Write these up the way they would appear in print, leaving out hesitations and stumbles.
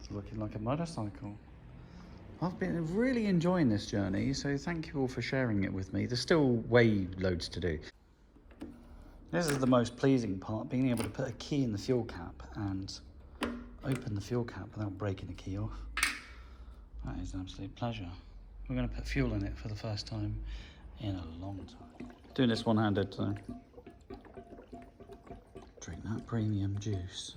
It's looking like a motorcycle. I've been really enjoying this journey, so thank you all for sharing it with me. There's still way loads to do. This is the most pleasing part, being able to put a key in the fuel cap and open the fuel cap without breaking the key off. That is an absolute pleasure. We're going to put fuel in it for the first time in a long time. Doing this one-handed, so drink that premium juice.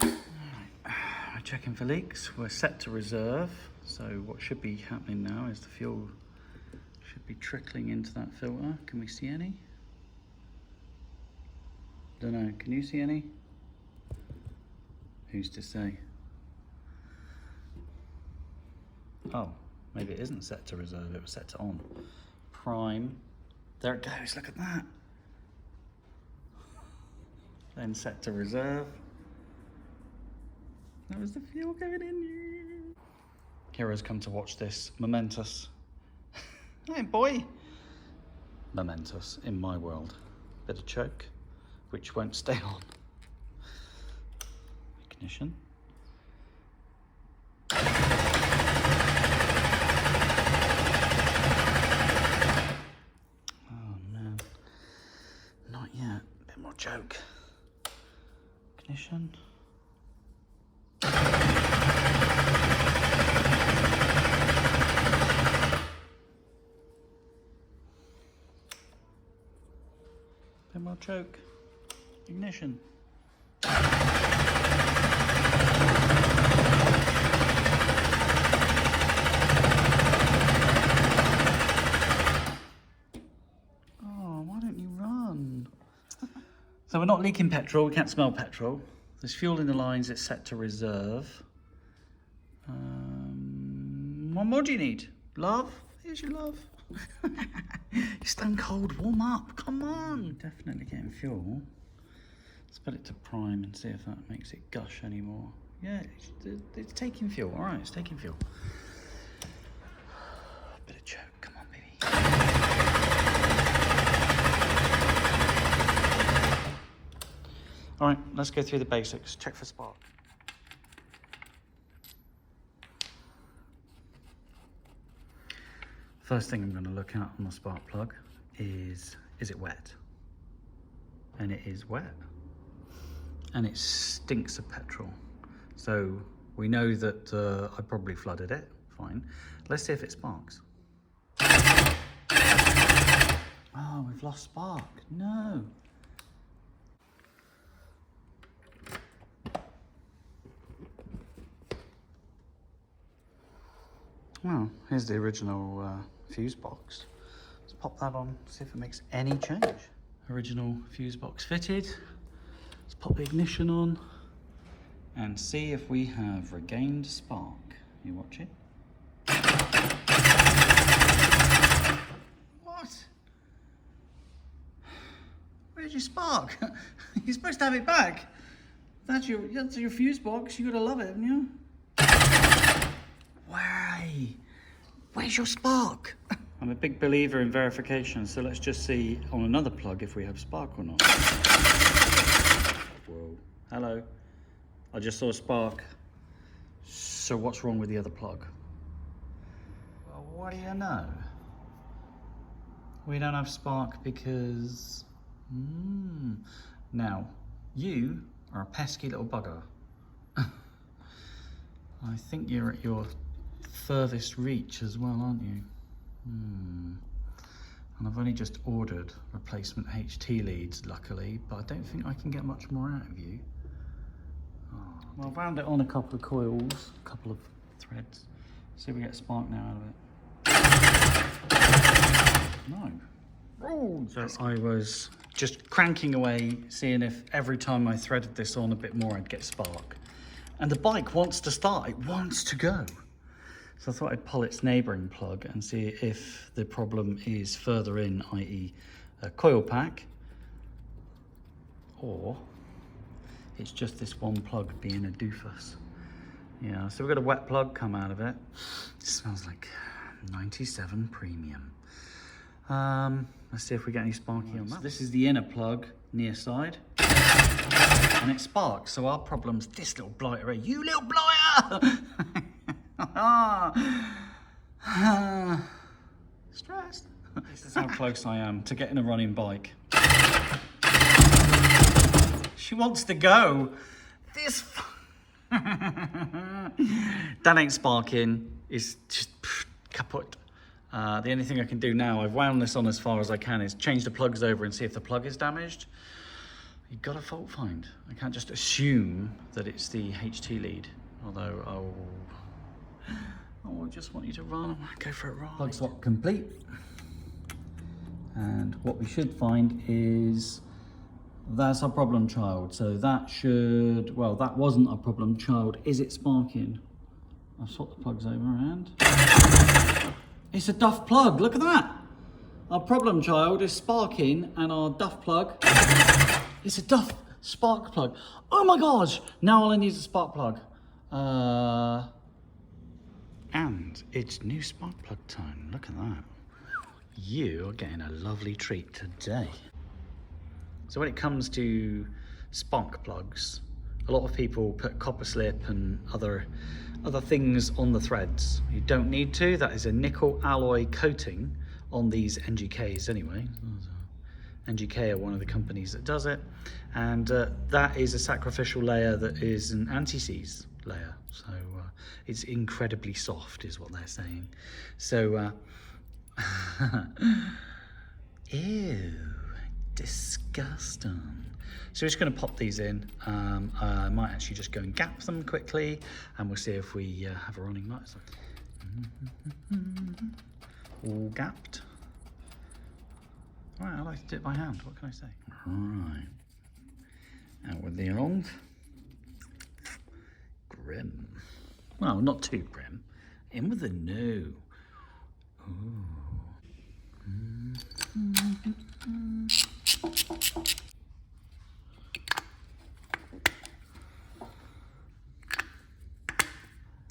We're checking for leaks. We're set to reserve, so what should be happening now is the fuel should be trickling into that filter. Can we see any? Don't know. Can you see any? Who's to say? Oh, maybe it isn't set to reserve, it was set to on. Prime. There it goes, look at that. Then set to reserve. That was the fuel going in. Kira's come to watch this momentous. Hey boy. Momentous in my world. Bit of choke, which won't stay on. Ignition. Joke. Ignition. Bit more choke. Ignition. So we're not leaking petrol, we can't smell petrol. There's fuel in the lines, it's set to reserve. What more do you need? Love? Here's your love. You're stone cold, warm up, come on. Definitely getting fuel. Let's put it to prime and see if that makes it gush anymore. Yeah, it's taking fuel, all right, it's taking fuel. Bit of choke, come on baby. All right, let's go through the basics. Check for spark. First thing I'm going to look at on the spark plug is it wet? And it is wet. And it stinks of petrol. So we know that I probably flooded it, fine. Let's see if it sparks. Oh, we've lost spark, no. Well, here's the original fuse box. Let's pop that on, see if it makes any change. Original fuse box fitted. Let's pop the ignition on and see if we have regained spark. You watch it. What? Where's your spark? You're supposed to have it back. That's your fuse box. You gotta love it, haven't you? Where's your spark? I'm a big believer in verification, so let's just see on another plug if we have spark or not. Whoa, hello. I just saw a spark. So what's wrong with the other plug? Well, what do you know? We don't have spark because... Now, you are a pesky little bugger. I think you're at your furthest reach as well, aren't you? And I've only just ordered replacement HT leads, luckily, but I don't think I can get much more out of you. Oh, well, I've wound it on a couple of coils, a couple of threads. See if we get spark now out of it. No. Oh, so I was just cranking away, seeing if every time I threaded this on a bit more, I'd get spark. And the bike wants to start, it wants to go. So I thought I'd pull its neighbouring plug and see if the problem is further in, i.e. a coil pack, or it's just this one plug being a doofus. Yeah, so we've got a wet plug come out of it. It smells like 97 premium. Let's see if we get any sparky on that. So this is the inner plug, near side. And it sparks, so our problem's this little blighter. You little blighter! Stressed. This is how close I am to getting a running bike. She wants to go. This... That ain't sparking. It's just kaput. The only thing I can do now, I've wound this on as far as I can, is change the plugs over and see if the plug is damaged. You've got to fault find. I can't just assume that it's the HT lead. Although, I just want you to run. Go for a ride. Plug swap complete. And what we should find is that's our problem child. So that should, well, that wasn't our problem child. Is it sparking? I'll swap the plugs over and it's a duff plug. Look at that. Our problem child is sparking and our duff plug is a duff spark plug. Oh my gosh. Now all I need is a spark plug. And it's new spark plug time. Look at that. You are getting a lovely treat today. So when it comes to spark plugs, a lot of people put copper slip and other things on the threads. You don't need to. That is a nickel alloy coating on these NGKs anyway. NGK are one of the companies that does it. And that is a sacrificial layer that is an anti-seize layer. So it's incredibly soft is what they're saying. So, ew, disgusting. So we're just going to pop these in. I might actually just go and gap them quickly and we'll see if we have a running motor. All gapped. All right, I like to do it by hand. What can I say? All right. Out with the long. Grim. Well, not too grim. In with the new. Ooh.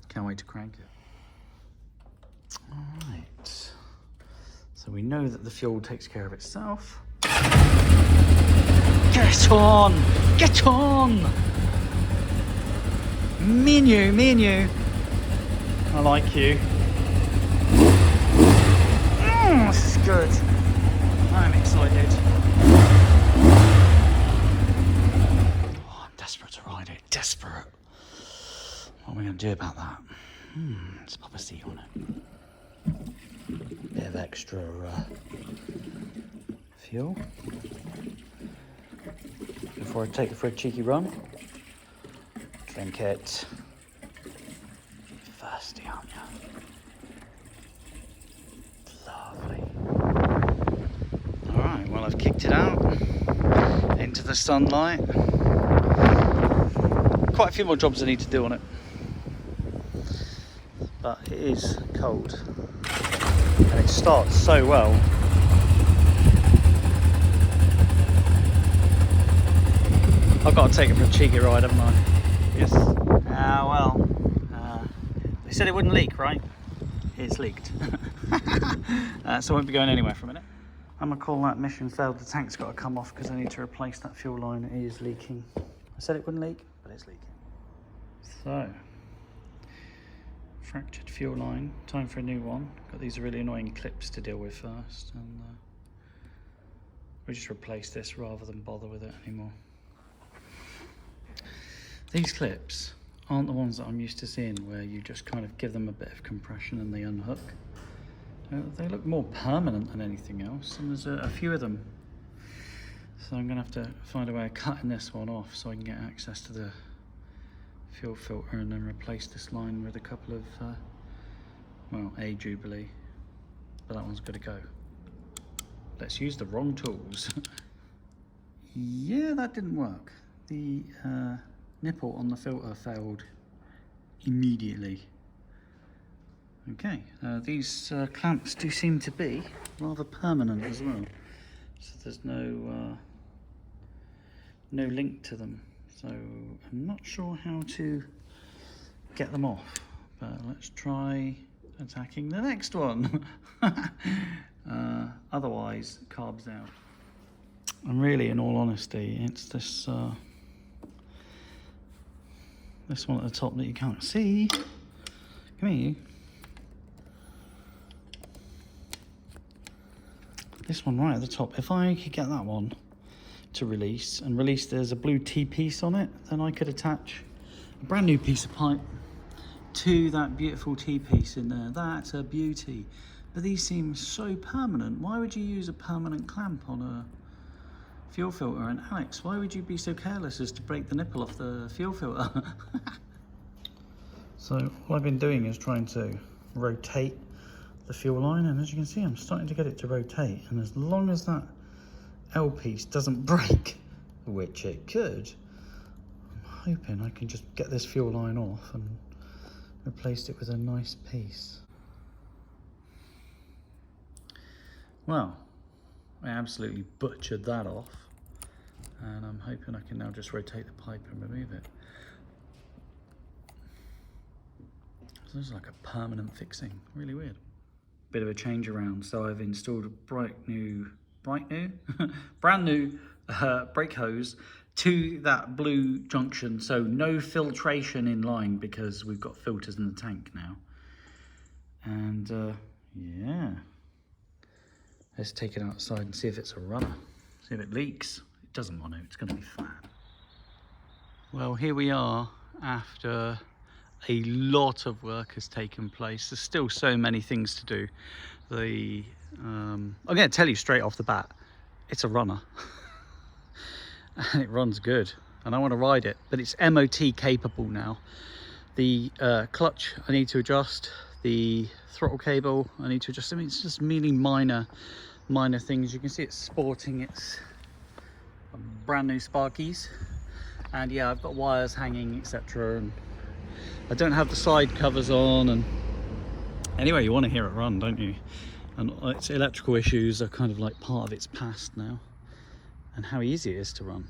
Can't wait to crank it. All right. So we know that the fuel takes care of itself. Get on! Get on! Me and you. I like you. This is good. I'm excited. Oh, I'm desperate to ride it. Desperate. What are we going to do about that? Let's pop a seat on it. Bit of extra fuel. Before I take it for a cheeky run. Drink it. You're thirsty, aren't you? Lovely. Alright, well I've kicked it out into the sunlight. Quite a few more jobs I need to do on it. But it is cold. And it starts so well. I've got to take it for a cheeky ride, haven't I? Yes. They said it wouldn't leak, right? It's leaked. So I won't be going anywhere for a minute. I'm gonna call that mission failed. The tank's got to come off because I need to replace that fuel line. It is leaking. I said it wouldn't leak, but it's leaking. So, fractured fuel line. Time for a new one. Got these really annoying clips to deal with first, and we'll just replace this rather than bother with it anymore. These clips aren't the ones that I'm used to seeing, where you just kind of give them a bit of compression and they unhook. They look more permanent than anything else, and there's a few of them. So I'm going to have to find a way of cutting this one off so I can get access to the fuel filter and then replace this line with a couple of, well, a Jubilee, but that one's got to go. Let's use the wrong tools. Yeah, that didn't work. The nipple on the filter failed immediately. Okay, these clamps do seem to be rather permanent as well, so there's no link to them, so I'm not sure how to get them off, but let's try attacking the next one. Otherwise, carbs out. And really, in all honesty, it's this this one at the top that you can't see. Come here, you. This one right at the top. If I could get that one to release, and release there's a blue T-piece on it, then I could attach a brand new piece of pipe to that beautiful T-piece in there. That's a beauty. But these seem so permanent. Why would you use a permanent clamp on a fuel filter? And Alex, why would you be so careless as to break the nipple off the fuel filter? So all I've been doing is trying to rotate the fuel line, and as you can see, I'm starting to get it to rotate. And as long as that L piece doesn't break, which it could, I'm hoping I can just get this fuel line off and replace it with a nice piece. Well, I absolutely butchered that off, and I'm hoping I can now just rotate the pipe and remove it. So this is like a permanent fixing, really weird. Bit of a change around, so I've installed a brand new brake hose to that blue junction, so no filtration in line because we've got filters in the tank now. And yeah, let's take it outside and see if it's a runner, see if it leaks. It doesn't want to, it's going to be fine. Well, here we are after a lot of work has taken place. There's still so many things to do. I'm going to tell you straight off the bat, it's a runner. And it runs good, and I want to ride it, but it's MOT capable now. The clutch I need to adjust, the throttle cable I need to adjust. I mean, it's just really minor things. You can see it's sporting its brand new Sparkies, and yeah, I've got wires hanging, etc. And I don't have the side covers on, and anyway, you want to hear it run, don't you? And its electrical issues are kind of like part of its past now, and how easy it is to run.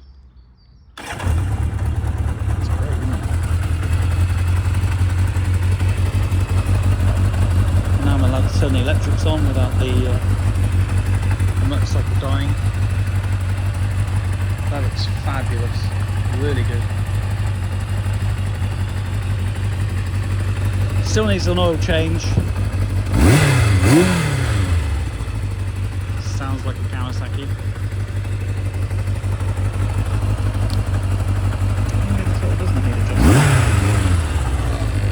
It's great, isn't it? And now I'm allowed to turn the electrics on without the motorcycle dying. That looks fabulous, really good. Still needs an oil change. Sounds like a Kawasaki. Maybe this one doesn't need adjustment.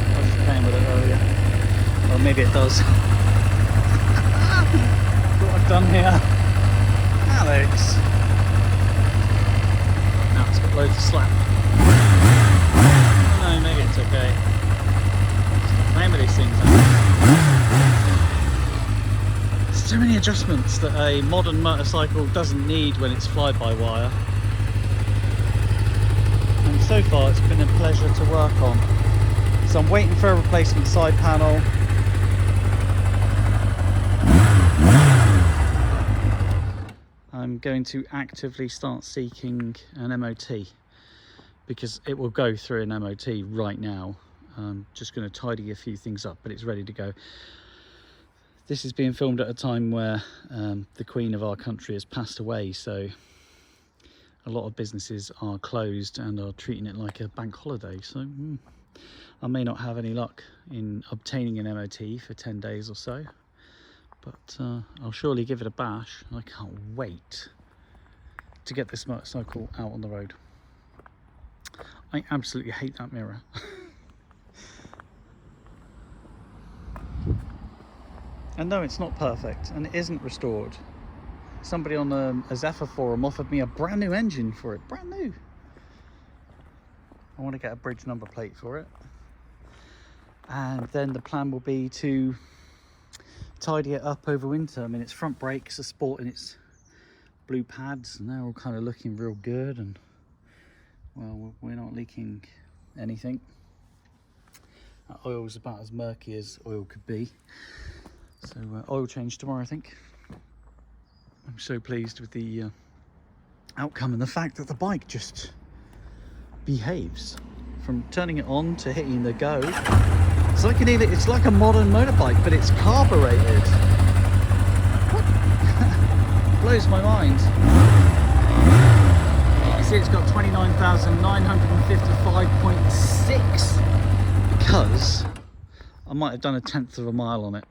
I was just playing with it earlier. Or maybe it does. What I've done here. Alex. Now it's got loads of slap. No, maybe it's okay. Playing with these things. So many adjustments that a modern motorcycle doesn't need when it's fly-by-wire. And so far it's been a pleasure to work on. So I'm waiting for a replacement side panel. I'm going to actively start seeking an MOT because it will go through an MOT right now. I'm just going to tidy a few things up, but it's ready to go. This is being filmed at a time where the Queen of our country has passed away, so a lot of businesses are closed and are treating it like a bank holiday. So I may not have any luck in obtaining an MOT for 10 days or so, but I'll surely give it a bash. I can't wait to get this motorcycle out on the road. I absolutely hate that mirror. And no, it's not perfect, and it isn't restored. Somebody on a Zephyr forum offered me a brand new engine for it, brand new. I want to get a bridge number plate for it. And then the plan will be to tidy it up over winter. I mean, its front brakes are sporting its blue pads, and they're all kind of looking real good, and well, we're not leaking anything. That oil's about as murky as oil could be. So oil change tomorrow, I think. I'm so pleased with the outcome and the fact that the bike just behaves. From turning it on to hitting the go, it's like it's like a modern motorbike, but it's carbureted. What? Blows my mind. See, it's got 29,955.6 because I might have done 1/10 of a mile on it.